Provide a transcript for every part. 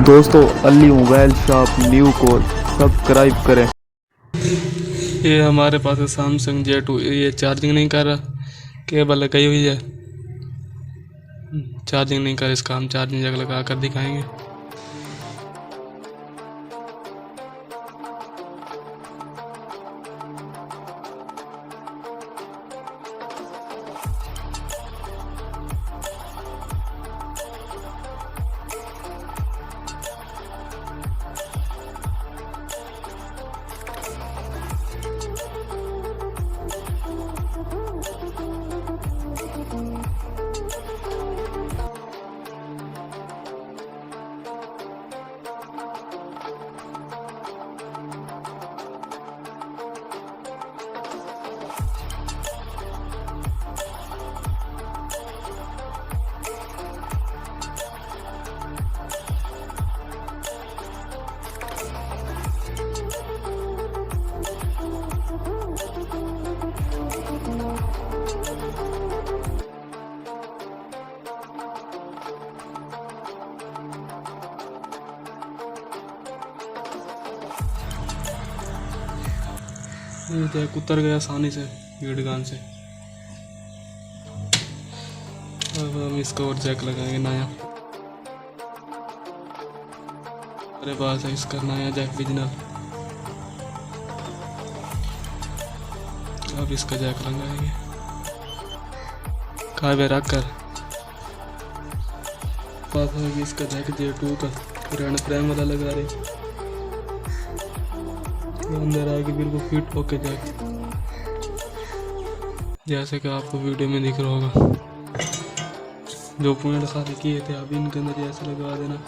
दोस्तों Ali mobile shop new को subscribe करें। ये हमारे पास है सैमसंग J2। ये चार्जिंग नहीं कर रहा, केबल लगाई हुई है, चार्जिंग नहीं कर। इसका हम चार्जिंग जग लगा कर दिखाएंगे। ये जैक उतर गया आसानी से वीडगान से। अब हम इसका और जैक लगाएंगे नया। मेरे पास है इसका नया जैक ओरिजिनल। अब इसका जैक लगाएंगे खावे रख कर। पास है इसका जैक J2 का पुराना प्रेम वाला लगा रहे। अंदर आके बिल्कुल फिट होके जाए, जैसे कि आपको वीडियो में दिख रहा होगा। जो पॉइंट सारे किए थे आप इनके अंदर ऐसे लगा देना।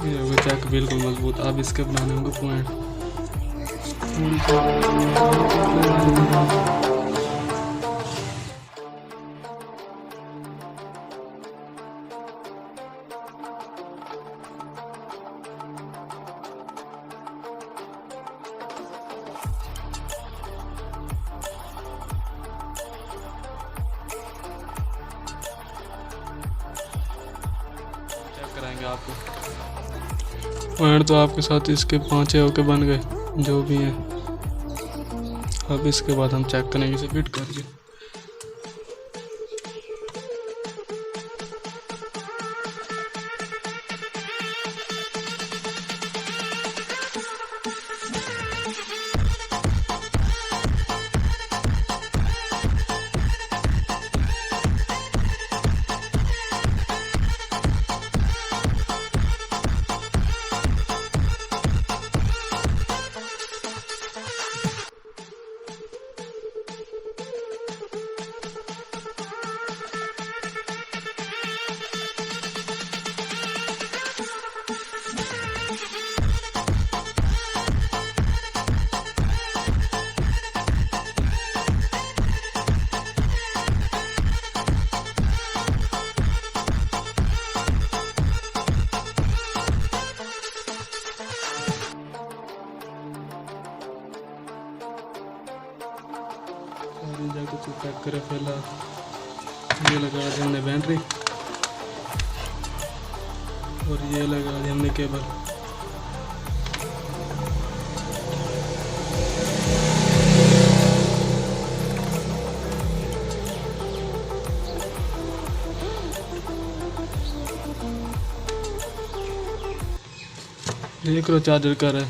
ये होगा जैक बिल्कुल मजबूत। अब इसके बनाने होंगे पॉइंट। चेक कराएंगे आपको पॉइंट। तो आपके साथ इसके 5 होके बन गए जो भी हैं। अब इसके बाद हम चेक करेंगे इसे फिट करके। जाके चेक करे। पहला ये लगा दी हमने बैटरी और ये लगा दी हमने केबल। देख लो चार्जर कर है।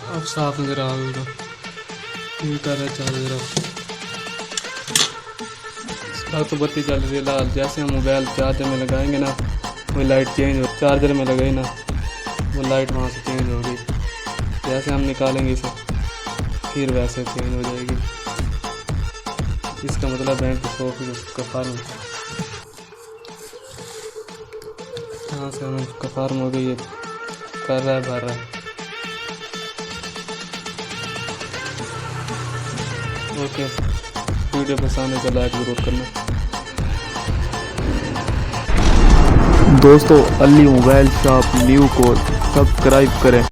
अब साफ नजर आ गया। कर रहा चार्जर अब। अब तो बत्ती चल रही है लाल। जैसे हम मोबाइल चार्जर में लगाएंगे ना वो लाइट चेंज हो, चार्जर में लगाई ना वो लाइट वहाँ से चेंज हो गई। जैसे हम निकालेंगे इसे फिर वैसे चेंज हो जाएगी। इसका मतलब बैंक कफार्म, यहाँ से हमें कफार्म हो गई है, कर रहा है भर रहा है। ओके, वीडियो पसंद है तो लाइक जरूर करना। दोस्तों Ali mobile shop new code subscribe करें।